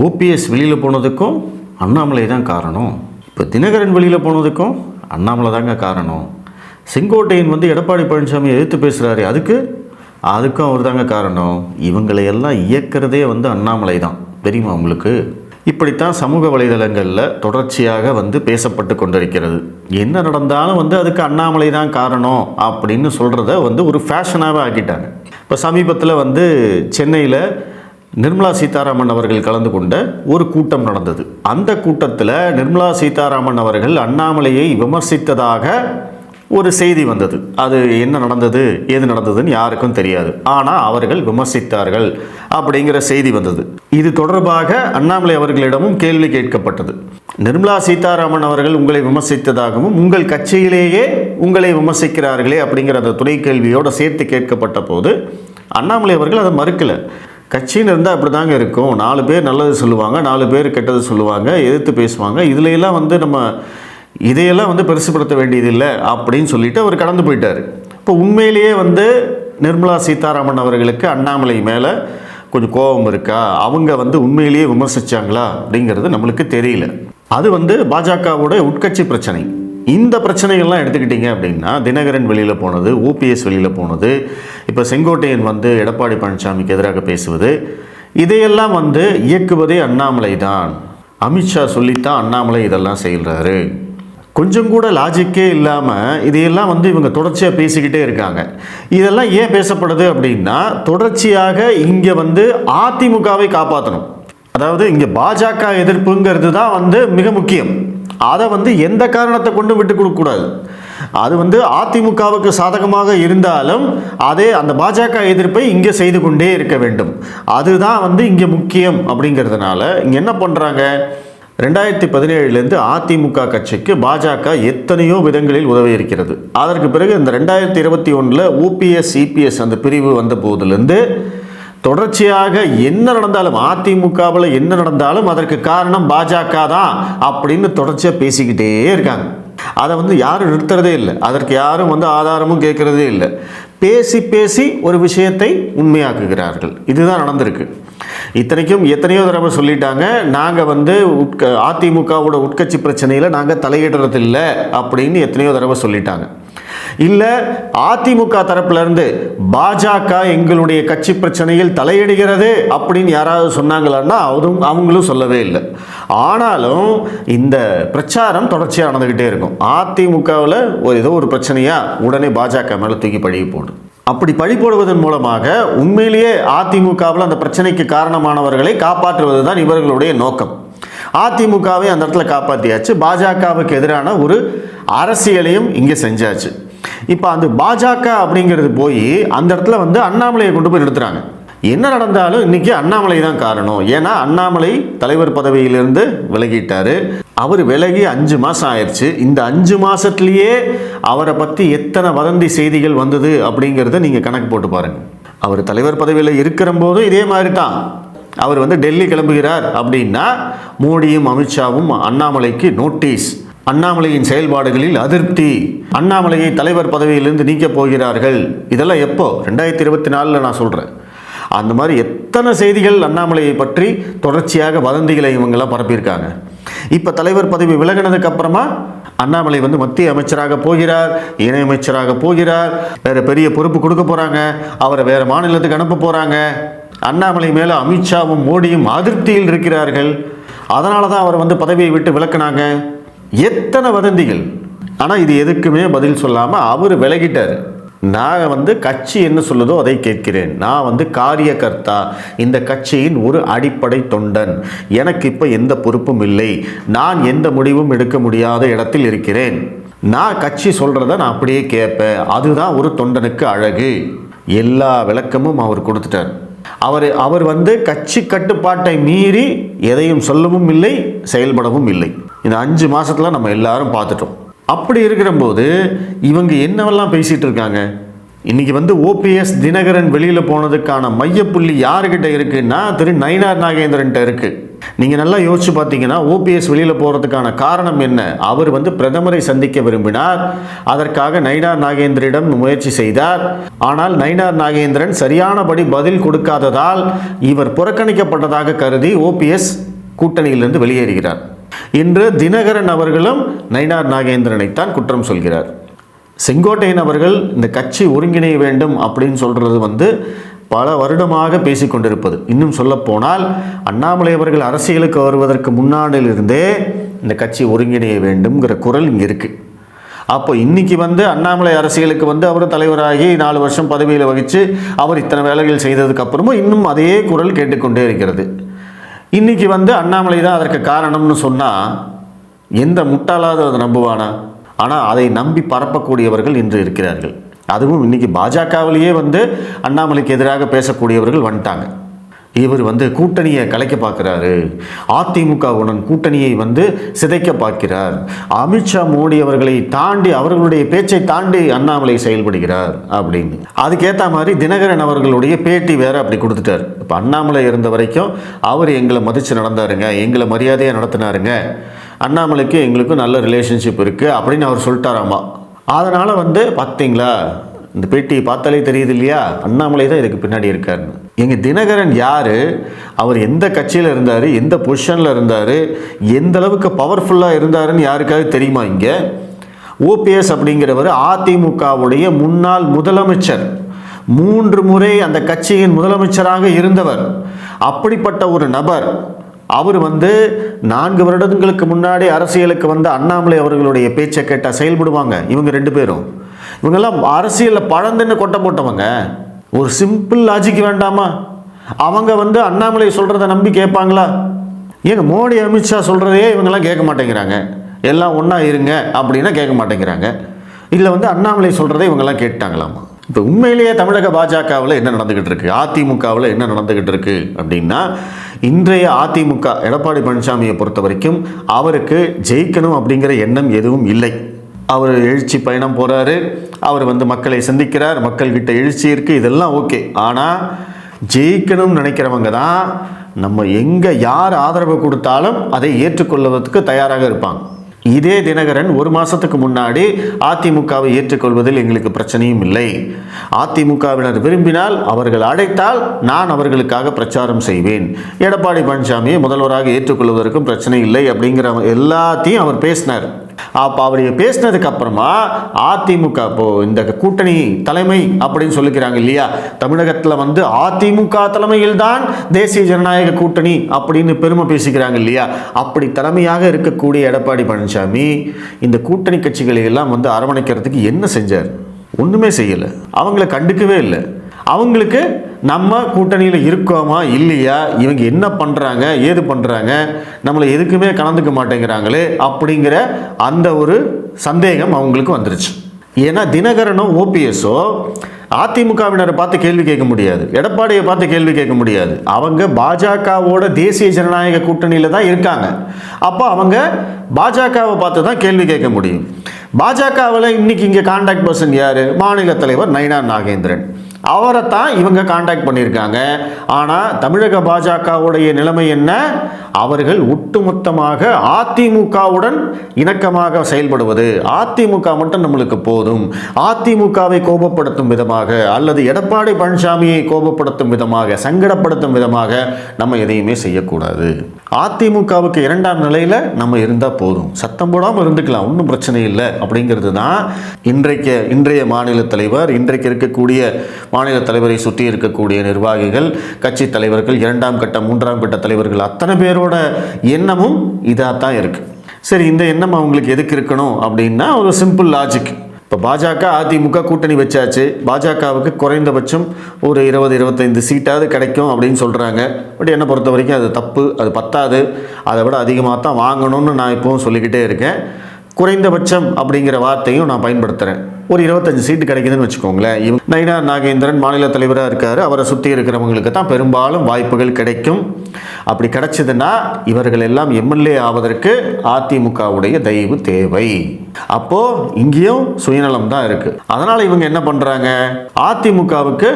OPS வெளியில் போனதுக்கும் அண்ணாமலை தான் காரணம். இப்போ தினகரன் வெளியில் போனதுக்கும் அண்ணாமலை தாங்க காரணம். செங்கோட்டையன் வந்து எடப்பாடி பழனிசாமி எதிர்த்து பேசுகிறாரு, அதுக்கும் அவர் தாங்க காரணம். இவங்களையெல்லாம் இயக்கிறதே வந்து அண்ணாமலை தான், தெரியுமா உங்களுக்கு? இப்படித்தான் சமூக வலைதளங்களில் தொடர்ச்சியாக வந்து பேசப்பட்டு கொண்டிருக்கிறது. என்ன நடந்தாலும் வந்து அதுக்கு அண்ணாமலை தான் காரணம் அப்படின்னு சொல்கிறத வந்து ஒரு ஃபேஷனாகவே ஆக்கிட்டாங்க. இப்போ சமீபத்தில் வந்து சென்னையில் நிர்மலா சீதாராமன் அவர்கள் கலந்து கொண்ட ஒரு கூட்டம் நடந்தது. அந்த கூட்டத்தில் நிர்மலா சீதாராமன் அவர்கள் அண்ணாமலையை விமர்சித்ததாக ஒரு செய்தி வந்தது. அது என்ன நடந்தது ஏது நடந்ததுன்னு யாருக்கும் தெரியாது. ஆனால் அவர்கள் விமர்சித்தார்கள் அப்படிங்கிற செய்தி வந்தது. இது தொடர்பாக அண்ணாமலை அவர்களிடமும் கேள்வி கேட்கப்பட்டது. நிர்மலா சீதாராமன் அவர்கள் உங்களை விமர்சித்ததாகவும் உங்கள் கட்சியிலேயே உங்களை விமர்சிக்கிறார்களே அப்படிங்கிற அந்த துணை கேள்வியோடு சேர்த்து கேட்கப்பட்ட போது அண்ணாமலை அவர்கள் அதை மறுக்கலை. கட்சின்னு இருந்தால் அப்படி தாங்க இருக்கும், 4 பேர் நல்லது சொல்லுவாங்க, 4 பேர் கெட்டது சொல்லுவாங்க, எதிர்த்து பேசுவாங்க, இதுலையெல்லாம் வந்து நம்ம இதையெல்லாம் வந்து பெருசுப்படுத்த வேண்டியதில்லை அப்படின்னு சொல்லிட்டு அவர் கடந்து போயிட்டார். இப்போ உண்மையிலேயே வந்து நிர்மலா சீதாராமன் அவர்களுக்கு அண்ணாமலை மேலே கொஞ்சம் கோபம் இருக்கா, அவங்க வந்து உண்மையிலேயே விமர்சித்தாங்களா அப்படிங்கிறது நம்மளுக்கு தெரியல. அது வந்து பாஜகவோட உட்கட்சி பிரச்சனை. இந்த பிரச்சனைகள்லாம் எடுத்துக்கிட்டிங்க அப்படின்னா தினகரன் வெளியில் போனது, ஓபிஎஸ் வெளியில் போனது, இப்போ செங்கோட்டையன் வந்து எடப்பாடி பழனிசாமிக்கு எதிராக பேசுவது, இதையெல்லாம் வந்து இயக்குவதே அண்ணாமலை தான். அமித்ஷா சொல்லித்தான் அண்ணாமலை இதெல்லாம் செய்கிறாரு. கொஞ்சம் கூட லாஜிக்கே இல்லாமல் இதையெல்லாம் வந்து இவங்க தொடர்ச்சியாக பேசிக்கிட்டே இருக்காங்க. இதெல்லாம் ஏன் பேசப்படுது அப்படின்னா தொடர்ச்சியாக இங்கே வந்து அதிமுகவை காப்பாற்றணும். அதாவது இங்கே பாஜக எதிர்ப்புங்கிறது தான் வந்து மிக முக்கியம். அதை வந்து எந்த காரணத்தை கொண்டு விட்டு கொடுக்கக்கூடாது. அது வந்து அதிமுகவுக்கு சாதகமாக இருந்தாலும் அதே அந்த பாஜக எதிர்ப்பை இங்கே செய்து கொண்டே இருக்க வேண்டும். அதுதான் வந்து இங்கே முக்கியம். அப்படிங்கிறதுனால இங்கே என்ன பண்ணுறாங்க, 2017 அதிமுக கட்சிக்கு பாஜக எத்தனையோ விதங்களில் உதவி இருக்கிறது. அதற்கு பிறகு இந்த 2021 ஓபிஎஸ் சிபிஎஸ் அந்த பிரிவு வந்த போதிலிருந்து தொடர்ச்சியாக என்ன நடந்தாலும் அதிமுகவில் என்ன நடந்தாலும் அதற்கு காரணம் பாஜக தான் அப்படின்னு தொடர்ச்சியாக பேசிக்கிட்டே இருக்காங்க. அதை வந்து யாரும் நிறுத்துறதே இல்லை, அதற்கு யாரும் வந்து ஆதாரமும் கேட்கறதே இல்லை. பேசி பேசி ஒரு விஷயத்தை உண்மையாக்குகிறார்கள். இதுதான் நடந்திருக்கு. இத்தனைக்கும் எத்தனையோ தடவை சொல்லிட்டாங்க, நாங்கள் வந்து அதிமுகவோட உட்கட்சி பிரச்சனையில் நாங்கள் தலையிடுறதில்லை அப்படின்னு எத்தனையோ தடவை சொல்லிட்டாங்க. இல்லை அதிமுக தரப்பிலிருந்து பாஜக எங்களுடைய கட்சி பிரச்சனையில் தலையிடுகிறது அப்படின்னு யாராவது சொன்னாங்களான்னா அவங்களும் சொல்லவே இல்லை. ஆனாலும் இந்த பிரச்சாரம் தொடர்ச்சியாக நடந்துக்கிட்டே இருக்கும். அதிமுகவில் ஏதோ ஒரு பிரச்சனையா உடனே பாஜக மேலே தூக்கி பழி போடும். அப்படி பழி போடுவதன் மூலமாக உண்மையிலேயே அதிமுகவில் அந்த பிரச்சனைக்கு காரணமானவர்களை காப்பாற்றுவது தான் இவர்களுடைய நோக்கம். அதிமுகவை அந்த இடத்துல காப்பாற்றியாச்சு, பாஜகவுக்கு எதிரான ஒரு அரசியலையும் இங்கே செஞ்சாச்சு. இப்போ அந்த பாஜக அப்படிங்கிறது போய் அந்த இடத்துல வந்து அண்ணாமலையை கொண்டு போய் நிறுத்துறாங்க. என்ன நடந்தாலும் இன்னைக்கு அண்ணாமலை தான் காரணம். ஏன்னா அண்ணாமலை தலைவர் பதவியிலிருந்து விலகிட்டாரு. அவர் விலகி 5 மாதம் ஆயிடுச்சு. இந்த 5 மாதத்துலேயே அவரை பற்றி எத்தனை வதந்தி செய்திகள் வந்தது அப்படிங்கிறத நீங்கள் கணக்கு போட்டு பாருங்கள். அவர் தலைவர் பதவியில் இருக்கிற போதும் இதே மாதிரி தான். அவர் வந்து டெல்லி கிளம்புகிறார் அப்படின்னா மோடியும் அமித்ஷாவும் அண்ணாமலைக்கு நோட்டீஸ், அண்ணாமலையின் செயல்பாடுகளில் அதிருப்தி, அண்ணாமலையை தலைவர் பதவியிலிருந்து நீக்கப் போகிறார்கள். இதெல்லாம் எப்போ? 2024 நான் சொல்கிறேன். அந்த மாதிரி எத்தனை செய்திகள் அண்ணாமலையை பற்றி தொடர்ச்சியாக வதந்திகளை இவங்கெல்லாம் பரப்பியிருக்காங்க. இப்போ தலைவர் பதவி விலகினதுக்கு அப்புறமா அண்ணாமலை வந்து மத்திய அமைச்சராக போகிறார், இணை அமைச்சராக போகிறார், வேறு பெரிய பொறுப்பு கொடுக்க போகிறாங்க, அவரை வேறு மாநிலத்துக்கு அனுப்ப போகிறாங்க. அண்ணாமலை மேலே அமித்ஷாவும் மோடியும் அதிருப்தியில் இருக்கிறார்கள். அதனால தான் அவர் வந்து பதவியை விட்டு விலக்கினாங்க. எத்தனை வதந்திகள். ஆனால் இது எதுக்குமே பதில் சொல்லாமல் அவர் விலகிட்டார். நான் வந்து கட்சி என்ன சொல்லுதோ அதை கேட்கிறேன், நான் வந்து காரியகர்த்தா, இந்த கட்சியின் ஒரு அடிப்படை தொண்டன், எனக்கு இப்போ எந்த பொறுப்பும் இல்லை, நான் எந்த முடிவும் எடுக்க முடியாத இடத்தில் இருக்கிறேன், நான் கட்சி சொல்கிறத நான் அப்படியே கேட்பேன், அதுதான் ஒரு தொண்டனுக்கு அழகு. எல்லா விளக்கமும் அவர் கொடுத்துட்டார். அவர் வந்து கட்சி கட்டுப்பாட்டை மீறி எதையும் சொல்லவும் இல்லை, செயல்படவும் இல்லை. இந்த 5 மாதத்தில் நம்ம எல்லாரும் பார்த்துட்டோம். அப்படி இருக்கிற போது இவங்க என்னவெல்லாம் பேசிகிட்டு இருக்காங்க. இன்றைக்கி வந்து ஓபிஎஸ் தினகரன் வெளியில் போனதுக்கான மையப்புள்ளி யாருக்கிட்ட இருக்குன்னா திரு நயினார் நாகேந்திரன்ட்ட இருக்குது. நீங்கள் நல்லா யோசிச்சு பார்த்தீங்கன்னா ஓபிஎஸ் வெளியில் போகிறதுக்கான காரணம் என்ன? அவர் வந்து பிரதமரை சந்திக்க விரும்பினார். அதற்காக நயினார் நாகேந்திரிடம் முயற்சி செய்தார். ஆனால் நயினார் நாகேந்திரன் சரியானபடி பதில் கொடுக்காததால் இவர் புறக்கணிக்கப்பட்டதாக கருதி ஓபிஎஸ் கூட்டணியிலிருந்து வெளியேறுகிறார். இன்று தினகரன் அவர்களும் நயினார் நாகேந்திரனைத்தான் குற்றம் சொல்கிறார். செங்கோட்டையன் அவர்கள் இந்த கட்சி ஒருங்கிணைய வேண்டும் அப்படின்னு சொல்கிறது வந்து பல வருடமாக பேசிக்கொண்டிருப்பது. இன்னும் சொல்லப்போனால் அண்ணாமலை அவர்கள் அரசியலுக்கு வருவதற்கு முன்னாடிலிருந்தே இந்த கட்சி ஒருங்கிணைய வேண்டும்ங்கிற குரல் இங்கே இருக்குது. அப்போ இன்றைக்கி வந்து அண்ணாமலை அரசியலுக்கு வந்து அவர் தலைவராகி 4 வருஷம் பதவியில் வகித்து அவர் இத்தனை வேலைகள் செய்ததுக்கு அப்புறமும் இன்னும் அதே குரல் கேட்டுக்கொண்டே இருக்கிறது. இன்றைக்கி வந்து அண்ணாமலை தான் அதற்கு காரணம்னு சொன்னால் எந்த முட்டாளாவது அதை நம்புவானா? ஆனால் அதை நம்பி பரப்பக்கூடியவர்கள் இன்று இருக்கிறார்கள். அதுவும் இன்றைக்கி பாஜகவிலேயே வந்து அண்ணாமலைக்கு எதிராக பேசக்கூடியவர்கள் வந்துட்டாங்க. இவர் வந்து கூட்டணியை கலைக்க பார்க்குறாரு, அதிமுகவுடன் கூட்டணியை வந்து சிதைக்க பார்க்கிறார், அமித்ஷா மோடி அவர்களை தாண்டி அவர்களுடைய பேச்சை தாண்டி அண்ணாமலை செயல்படுகிறார் அப்படின்னு. அதுக்கேற்ற மாதிரி தினகரன் அவர்களுடைய பேட்டி வேறு அப்படி கொடுத்துட்டார். இப்போ அண்ணாமலை இருந்த வரைக்கும் அவர் எங்களை மதித்து நடந்தாருங்க, எங்களை மரியாதையாக நடத்தினாருங்க, அண்ணாமலைக்கு எங்களுக்கும் நல்ல ரிலேஷன்ஷிப் இருக்குது அப்படின்னு அவர் சொல்லிட்டாராமா. அதனால் வந்து பார்த்தீங்களா, இந்த பேட்டியை பார்த்தாலே தெரியுது இல்லையா, அண்ணாமலை தான் இதுக்கு பின்னாடி இருக்காருன்னு. எங்கள் தினகரன் யார், அவர் எந்த கட்சியில் இருந்தார், எந்த பொசிஷனில் இருந்தார், எந்த அளவுக்கு பவர்ஃபுல்லாக இருந்தாருன்னு யாருக்காவது தெரியுமா? இங்கே ஓபிஎஸ் அப்படிங்கிறவர் அதிமுகவுடைய முன்னாள் முதலமைச்சர், 3 முறை அந்த கட்சியின் முதலமைச்சராக இருந்தவர். அப்படிப்பட்ட ஒரு நபர் அவர் வந்து 4 வருடங்களுக்கு முன்னாடி அரசியலுக்கு வந்த அண்ணாமலை அவர்களுடைய பேச்சை கேட்டால் செயல்படுவாங்க. இவங்க 2 பேரும் இவங்கெல்லாம் அரசியலில் பழந்துன்னு கொட்ட போட்டவங்க. ஒரு சிம்பிள் லாஜிக் வேண்டாமா? அவங்க வந்து அண்ணாமலை சொல்கிறத நம்பி கேட்பாங்களா? ஏங்க மோடி அமித்ஷா சொல்கிறதே இவங்கெல்லாம் கேட்க மாட்டேங்கிறாங்க. எல்லாம் ஒன்றா இருங்க அப்படின்னா கேட்க மாட்டேங்கிறாங்க. இல்லை வந்து அண்ணாமலை சொல்கிறத இவங்கெல்லாம் கேட்டாங்களாமா? இப்போ உண்மையிலேயே தமிழக பாஜகவில் என்ன நடந்துக்கிட்டு இருக்குது, அதிமுகவில் என்ன நடந்துக்கிட்டு இருக்குது அப்படின்னா, இன்றைய அதிமுக எடப்பாடி பழனிசாமியை பொறுத்த வரைக்கும் அவருக்கு ஜெயிக்கணும் அப்படிங்கிற எண்ணம் எதுவும் இல்லை. அவர் எழுச்சி பயணம் போகிறாரு, அவர் வந்து மக்களை சந்திக்கிறார், மக்கள்கிட்ட எழுச்சி இருக்குது, இதெல்லாம் ஓகே. ஆனால் ஜெயிக்கணும்னு நினைக்கிறவங்க தான் நம்ம எங்கே யார் ஆதரவு கொடுத்தாலும் அதை ஏற்றுக்கொள்வதற்கு தயாராக இருப்பாங்க. இதே தினகரன் 1 மாதத்துக்கு முன்னாடி அதிமுகவை ஏற்றுக்கொள்வதில் எங்களுக்கு பிரச்சனையும் இல்லை, அதிமுகவினர் விரும்பினால் அவர்கள் அழைத்தால் நான் அவர்களுக்காக பிரச்சாரம் செய்வேன், எடப்பாடி பழனிசாமியை முதல்வராக ஏற்றுக்கொள்வதற்கும் பிரச்சனை இல்லை அப்படிங்கிற எல்லாத்தையும் அவர் பேசினார். அப்போ அவர் பேசினதுக்கு அப்புறமா அதிமுக இப்போது இந்த கூட்டணி தலைமை அப்படின்னு சொல்லிக்கிறாங்க இல்லையா, தமிழகத்தில் வந்து அதிமுக தலைமையில் தான் தேசிய ஜனநாயக கூட்டணி அப்படின்னு பெருமை பேசிக்கிறாங்க இல்லையா, அப்படி தலைமையாக இருக்கக்கூடிய எடப்பாடி பழனிசாமி இந்த கூட்டணி கட்சிகளை எல்லாம் வந்து அரவணைக்கிறதுக்கு என்ன செஞ்சார்? ஒன்றுமே செய்யலை. அவங்கள கண்டுக்கவே இல்லை. அவங்களுக்கு நம்ம கூட்டணியில் இருக்கோமா இல்லையா, இவங்க என்ன பண்ணுறாங்க ஏது பண்ணுறாங்க, நம்மளை எதுக்குமே கலந்துக்க மாட்டேங்கிறாங்களே அப்படிங்கிற அந்த ஒரு சந்தேகம் அவங்களுக்கு வந்துருச்சு. ஏன்னா தினகரனும் ஓபிஎஸோ அதிமுகவினரை பார்த்து கேள்வி கேட்க முடியாது, எடப்பாடியை பார்த்து கேள்வி கேட்க முடியாது. அவங்க பாஜகவோட தேசிய ஜனநாயக கூட்டணியில் தான் இருக்காங்க. அப்போ அவங்க பாஜகவை பார்த்து தான் கேள்வி கேட்க முடியும். பாஜகவில் இன்னைக்கு இங்கே கான்டாக்ட் பர்சன் யார்? மாநில தலைவர் நயினார் நாகேந்திரன். அவரை தான் இவங்க கான்டாக்ட் பண்ணியிருக்காங்க. ஆனால் தமிழக பாஜகவுடைய நிலைமை என்ன? அவர்கள் ஒட்டுமொத்தமாக அதிமுகவுடன் இணக்கமாக செயல்படுவது, அதிமுக மட்டும் நம்மளுக்கு போதும், அதிமுகவை கோபப்படுத்தும் விதமாக அல்லது எடப்பாடி பழனிசாமியை கோபப்படுத்தும் விதமாக சங்கடப்படுத்தும் விதமாக நம்ம எதையுமே செய்யக்கூடாது. அதிமுகவுக்கு 2ஆம் நிலையில் நம்ம இருந்தால் போதும், சத்தம் போடாமல் இருந்துக்கலாம், ஒன்றும் பிரச்சனை இல்லை அப்படிங்கிறது தான் இன்றைய மாநில தலைவர், இன்றைக்கு இருக்கக்கூடிய மாநில தலைவரை சுற்றி இருக்கக்கூடிய நிர்வாகிகள், கட்சி தலைவர்கள், 2ஆம் கட்ட 3ஆம் கட்ட தலைவர்கள் அத்தனை பேரோட எண்ணமும் இதாக தான் இருக்குது. சரி, இந்த எண்ணம் அவங்களுக்கு எதுக்கு இருக்கணும் அப்படின்னா ஒரு சிம்பிள் லாஜிக். இப்போ பாஜக அதிமுக கூட்டணி வச்சாச்சு, பாஜகவுக்கு குறைந்தபட்சம் ஒரு 20-25 சீட்டாவது கிடைக்கும் அப்படின்னு சொல்கிறாங்க. பட் என்னை பொறுத்த வரைக்கும் அது தப்பு, அது பத்தாது, அதை விட அதிகமாக தான் வாங்கணும்னு நான் இப்போவும் சொல்லிக்கிட்டே இருக்கேன். குறைந்தபட்சம் அப்படிங்கிற வார்த்தையும் நான் பயன்படுத்துகிறேன். ஒரு 25 சீட்டு கிடைக்குதுன்னு வச்சுக்கோங்களேன். நயினார் நாகேந்திரன் மாநில தலைவராக இருக்கார், அவரை சுற்றி இருக்கிறவங்களுக்கு தான் பெரும்பாலும் வாய்ப்புகள் கிடைக்கும். அப்படி கிடைச்சதுன்னா இவர்கள் எல்லாம் எம்எல்ஏ ஆவதற்கு அதிமுகவுடைய தயவு தேவை. அப்போ இங்கேயும் சுயநலம் தான் இருக்கு. அதனால இவங்க என்ன பண்றாங்க, அதிமுகவுக்கு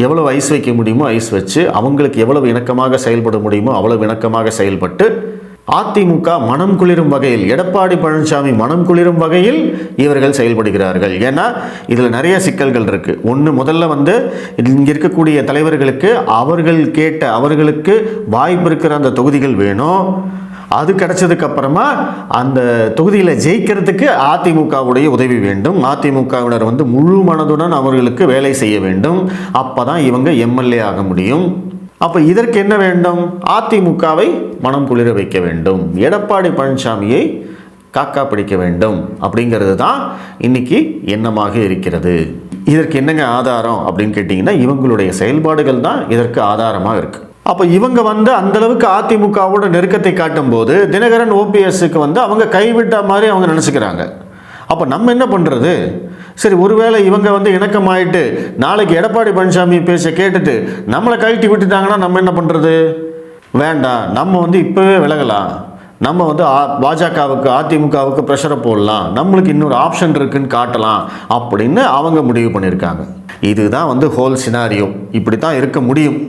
எவ்வளவு ஐஸ் வைக்க முடியுமோ ஐஸ் வச்சு, அவங்களுக்கு எவ்வளவு இணக்கமாக செயல்பட முடியுமோ அவ்வளவு இணக்கமாக செயல்பட்டு, அதிமுக மனம் குளிரும் வகையில், எடப்பாடி பழனிசாமி மனம் குளிரும் வகையில் இவர்கள் செயல்படுகிறார்கள். ஏன்னா இதில் நிறைய சிக்கல்கள் இருக்கு. ஒன்று, முதல்ல இங்கே இருக்கக்கூடிய தலைவர்களுக்கு அவர்களுக்கு வாய்ப்பு இருக்கிற அந்த தொகுதிகள் வேணும். அது கிடைச்சதுக்கு அப்புறமா அந்த தொகுதியில் ஜெயிக்கிறதுக்கு அதிமுகவுடைய உதவி வேண்டும். அதிமுகவினர் முழு மனதுடன் அவர்களுக்கு வேலை செய்ய வேண்டும். அப்பதான் இவங்க எம்எல்ஏ ஆக முடியும். அப்போ இதற்கு என்ன வேண்டும், அதிமுகவை மனம் குளிர வைக்க வேண்டும், எடப்பாடி பழனிசாமியை காக்கா பிடிக்க வேண்டும். அப்படிங்கிறது தான் இன்னைக்கு எண்ணமாக இருக்கிறது. இதற்கு என்னங்க ஆதாரம் அப்படின்னு கேட்டிங்கன்னா, இவங்களுடைய செயல்பாடுகள் தான் இதற்கு ஆதாரமாக இருக்குது. அப்போ இவங்க அந்த அளவுக்கு அதிமுகவோட நெருக்கத்தை காட்டும் போது தினகரன் ஓபிஎஸ்க்கு அவங்க கைவிட்ட மாதிரி அவங்க நினச்சிக்கிறாங்க. அப்போ நம்ம என்ன பண்ணுறது? சரி, ஒருவேளை இவங்க இணக்கமாயிட்டு நாளைக்கு எடப்பாடி பழனிசாமி பேச்ச கேட்டுட்டு நம்மளை கழட்டி விட்டுட்டாங்கன்னா நம்ம என்ன பண்ணுறது? வேண்டாம், நம்ம இப்போவே விலகலாம், நம்ம பாஜகவுக்கு அதிமுகவுக்கு ப்ரெஷரை போடலாம், நம்மளுக்கு இன்னொரு ஆப்ஷன் இருக்குன்னு காட்டலாம் அப்படின்னு அவங்க முடிவு பண்ணியிருக்காங்க. இதுதான் ஹோல் சினாரியோ. இப்படி தான் இருக்க முடியும்.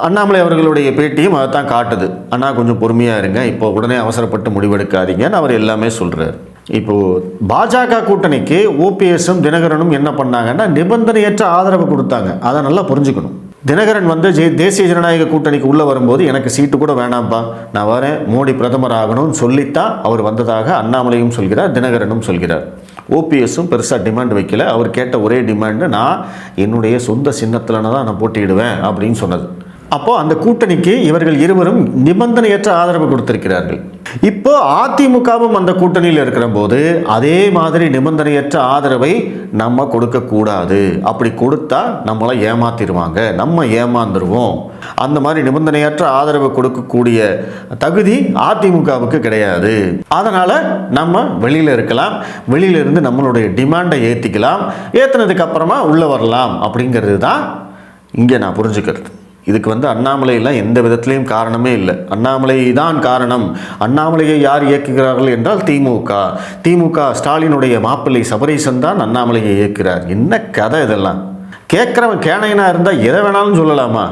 அண்ணாமலை அவர்களுடைய பேட்டியும் அதை தான் காட்டுது. அண்ணா கொஞ்சம் பொறுமையாக இருங்க, இப்போ உடனே அவசரப்பட்டு முடிவெடுக்காதீங்கன்னு அவர் எல்லாமே சொல்கிறார். இப்போது பாஜக கூட்டணிக்கு ஓபிஎஸும் தினகரனும் என்ன பண்ணாங்கன்னா நிபந்தனையற்ற ஆதரவு கொடுத்தாங்க. அதை நல்லா புரிஞ்சுக்கணும். தினகரன் தேசிய ஜனநாயக கூட்டணிக்கு உள்ளே வரும்போது எனக்கு சீட்டு கூட வேணாம்ப்பா, நான் வரேன், மோடி பிரதமர் ஆகணும்னு சொல்லித்தான் அவர் வந்ததாக அண்ணாமலையும் சொல்கிறார், தினகரனும் சொல்கிறார். ஓபிஎஸும் பெருசாக டிமாண்ட் வைக்கல. அவர் கேட்ட ஒரே டிமாண்டு, நான் என்னுடைய சொந்த சின்னத்தில் தான் நான் போட்டியிடுவேன் அப்படின்னு சொன்னது. அப்போ அந்த கூட்டணிக்கு இவர்கள் இருவரும் நிபந்தனையற்ற ஆதரவு கொடுத்திருக்கிறார்கள். இப்போ அதிமுகவும் அந்த கூட்டணியில் இருக்கிற போது அதே மாதிரி நிபந்தனையற்ற ஆதரவை நம்ம கொடுக்கக்கூடாது. அப்படி கொடுத்தா நம்மளை ஏமாத்திடுவாங்க, நம்ம ஏமாந்துருவோம். அந்த மாதிரி நிபந்தனையற்ற ஆதரவு கொடுக்கக்கூடிய தகுதி அதிமுகவுக்கு கிடையாது. அதனால நம்ம வெளியில இருக்கலாம், வெளியில இருந்து நம்மளுடைய டிமாண்டை ஏற்றிக்கலாம், ஏற்றினதுக்கு அப்புறமா உள்ள வரலாம். அப்படிங்கிறது தான் இங்கே நான் புரிஞ்சுக்கிறது. இதுக்கு அண்ணாமலையெல்லாம் எந்த விதத்திலையும் காரணமே இல்லை. அண்ணாமலை தான் காரணம். அண்ணாமலையை யார் இயக்குகிறார்கள் என்றால் திமுக ஸ்டாலினுடைய மாப்பிள்ளை சபரீசன் தான் அண்ணாமலையை இயக்குகிறார். என்ன கதை இதெல்லாம்? கேட்குறவன் கேனையனாக இருந்தால் எதை வேணாலும் சொல்லலாமா?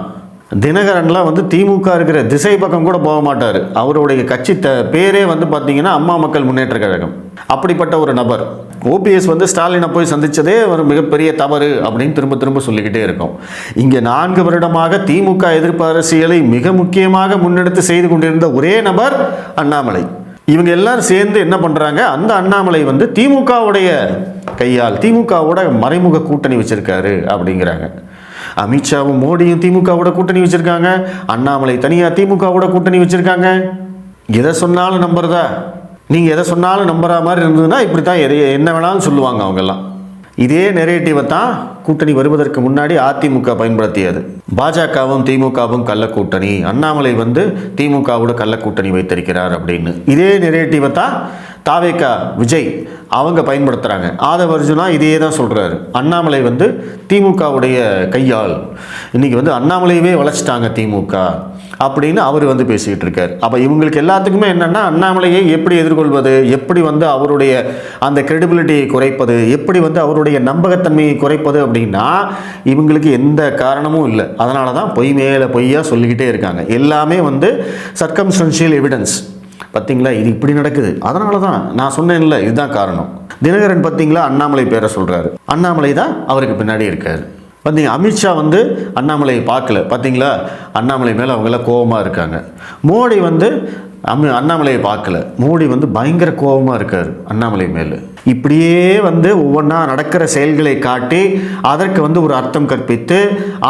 தினகரன்லாம் திமுக இருக்கிற திசை பக்கம் கூட போக மாட்டார். அவருடைய கட்சி பேரே பார்த்தீங்கன்னா அம்மா மக்கள் முன்னேற்ற கழகம். அப்படிப்பட்ட ஒரு நபர். ஓபிஎஸ் ஸ்டாலினை போய் சந்தித்ததே ஒரு மிகப்பெரிய தவறு அப்படின்னு திரும்ப திரும்ப சொல்லிக்கிட்டே இருக்கோம். இங்கே 4 வருடமாக திமுக எதிர்ப்பு அரசியலை மிக முக்கியமாக முன்னெடுத்து செய்து கொண்டிருந்த ஒரே நபர் அண்ணாமலை. இவங்க எல்லாரும் சேர்ந்து என்ன பண்ணுறாங்க, அந்த அண்ணாமலை திமுகவுடைய கையால் திமுகவோட மறைமுக கூட்டணி வச்சிருக்காரு அப்படிங்கிறாங்க. அமித்ஷாவும் மோடியும் திமுகவோட கூட்டணி வச்சிருக்காங்க, அண்ணாமலை தனியாக திமுகவோட கூட்டணி வச்சிருக்காங்க. எதை சொன்னாலும் நம்புறதா? நீங்கள் எதை சொன்னாலும் நம்புற மாதிரி இருந்ததுன்னா இப்படி தான் என்ன வேணாலும் சொல்லுவாங்க அவங்கெல்லாம். இதே நெரேட்டிவை தான் கூட்டணி வருவதற்கு முன்னாடி அதிமுக பயன்படுத்தியது. பாஜகவும் திமுகவும் கள்ளக்கூட்டணி, அண்ணாமலை திமுகவோட கள்ளக்கூட்டணி வைத்திருக்கிறார் அப்படின்னு. இதே நெரேட்டிவை தான் தாவேகா விஜய் அவங்க பயன்படுத்துகிறாங்க. ஆதவ அர்ஜுனா இதே தான் சொல்கிறாரு. அண்ணாமலை திமுகவுடைய கையால் இன்னைக்கு அண்ணாமலையவே வளைச்சிட்டாங்க திமுக அப்படின்னு அவர் பேசிக்கிட்டு இருக்கார். அப்போ இவங்களுக்கு எல்லாத்துக்குமே என்னென்னா, அண்ணாமலையை எப்படி எதிர்கொள்வது, எப்படி அவருடைய அந்த கிரெடிபிலிட்டியை குறைப்பது, எப்படி அவருடைய நம்பகத்தன்மையை குறைப்பது அப்படின்னா இவங்களுக்கு எந்த காரணமும் இல்லை. அதனால தான் பொய் மேலே பொய்யா சொல்லிக்கிட்டே இருக்காங்க. எல்லாமே சர்க்கம்ஸ்டன்ஷியல் எவிடன்ஸ். பார்த்தீங்களா, இது இப்படி நடக்குது, அதனால தான் நான் சொன்னேன்ல, இதுதான் காரணம். தினகரன் பார்த்தீங்களா அண்ணாமலை பேரை சொல்கிறாரு, அண்ணாமலை தான் அவருக்கு பின்னாடி இருக்காரு. பார்த்தீங்க, அமித்ஷா அண்ணாமலையை பார்க்கல, பார்த்தீங்களா, அண்ணாமலை மேலே அவங்களாம் கோபமாக இருக்காங்க. மோடி அண்ணாமலையை பார்க்கல, மோடி பயங்கர கோபமாக இருக்கார் அண்ணாமலை மேலே. இப்படியே ஒவ்வொன்றா நடக்கிற செயல்களை காட்டி அதற்கு ஒரு அர்த்தம் கற்பித்து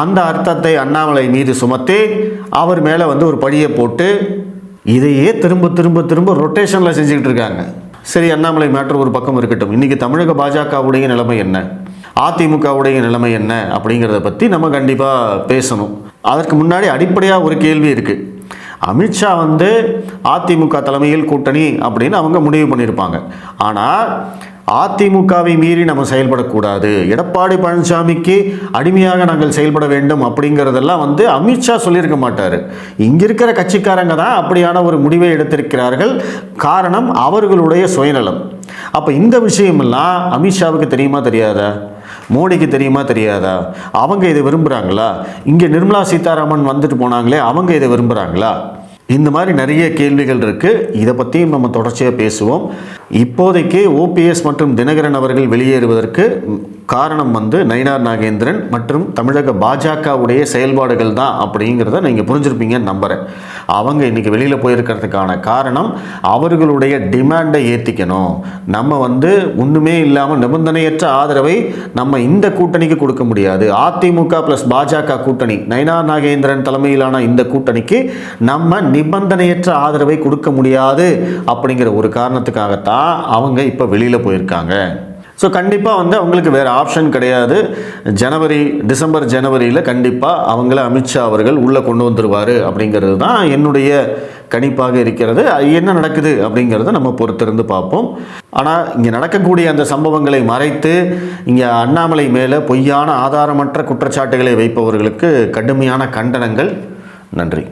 அந்த அர்த்தத்தை அண்ணாமலை மீது சுமத்தி அவர் மேலே ஒரு படியை போட்டு இதையே திரும்ப திரும்ப திரும்ப ரொட்டேஷனில் செஞ்சுக்கிட்டு இருக்காங்க. சரி, அண்ணாமலை மேட்டர் ஒரு பக்கம் இருக்கட்டும். இன்றைக்கி தமிழக பாஜகவுடைய நிலைமை என்ன, அதிமுகவுடைய நிலைமை என்ன அப்படிங்கிறத பற்றி நம்ம கண்டிப்பாக பேசணும். அதற்கு முன்னாடி அடிப்படையாக ஒரு கேள்வி இருக்குது. அமித்ஷா வந்து அதிமுக தலைமையில் கூட்டணி அப்படின்னு அவங்க முடிவு பண்ணியிருப்பாங்க. ஆனால் அதிமுகவை மீறி நம்ம செயல்படக்கூடாது, எடப்பாடி பழனிசாமிக்கு அடிமையாக நாங்கள் செயல்பட வேண்டும் அப்படிங்கிறதெல்லாம் வந்து அமித்ஷா சொல்லியிருக்க மாட்டார். இங்கே இருக்கிற கட்சிக்காரங்க தான் அப்படியான ஒரு முடிவை எடுத்திருக்கிறார்கள். காரணம் அவர்களுடைய சுயநலம். அப்போ இந்த விஷயமெல்லாம் அமித்ஷாவுக்கு தெரியுமா தெரியாதா? மோடிக்கு தெரியுமா தெரியாதா? அவங்க இதை விரும்புகிறாங்களா? இங்கே நிர்மலா சீதாராமன் வந்துட்டு போனாங்களே, அவங்க இதை விரும்புகிறாங்களா? இந்த மாதிரி நிறைய கேள்விகள் இருக்குது. இதை பற்றியும் நம்ம தொடர்ச்சியாக பேசுவோம். இப்போதைக்கு ஓபிஎஸ் மற்றும் தினகரன் அவர்கள் வெளியேறுவதற்கு காரணம் வந்து நயினார் நாகேந்திரன் மற்றும் தமிழக பாஜகவுடைய செயல்பாடுகள் தான் அப்படிங்கிறத நீங்கள் புரிஞ்சிருப்பீங்கன்னு நம்புகிறேன். அவங்க இன்றைக்கி வெளியில் போயிருக்கிறதுக்கான காரணம் அவர்களுடைய டிமாண்டை ஏற்றிக்கணும். நம்ம வந்து ஒன்றுமே இல்லாமல் நிபந்தனையற்ற ஆதரவை நம்ம இந்த கூட்டணிக்கு கொடுக்க முடியாது. அதிமுக ப்ளஸ் பாஜக கூட்டணி, நயினார் நாகேந்திரன் தலைமையிலான இந்த கூட்டணிக்கு நம்ம நிபந்தனையற்ற ஆதரவை கொடுக்க முடியாது அப்படிங்கிற ஒரு காரணத்துக்காகத்தான் அவங்க இப்போ வெளியில் போயிருக்காங்க. ஸோ கண்டிப்பாக வந்து அவங்களுக்கு வேறு ஆப்ஷன் கிடையாது. டிசம்பர் ஜனவரியில் கண்டிப்பாக அவங்கள அமித்ஷா அவர்கள் உள்ளே கொண்டு வந்துடுவார் அப்படிங்கிறது தான் என்னுடைய கணிப்பாக இருக்கிறது. என்ன நடக்குது அப்படிங்கிறத நம்ம பொறுத்திருந்து பார்ப்போம். ஆனால் இங்கே நடக்கக்கூடிய அந்த சம்பவங்களை மறைத்து இங்கே அண்ணாமலை மேலே பொய்யான ஆதாரமற்ற குற்றச்சாட்டுகளை வைப்பவர்களுக்கு கடுமையான கண்டனங்கள். நன்றி.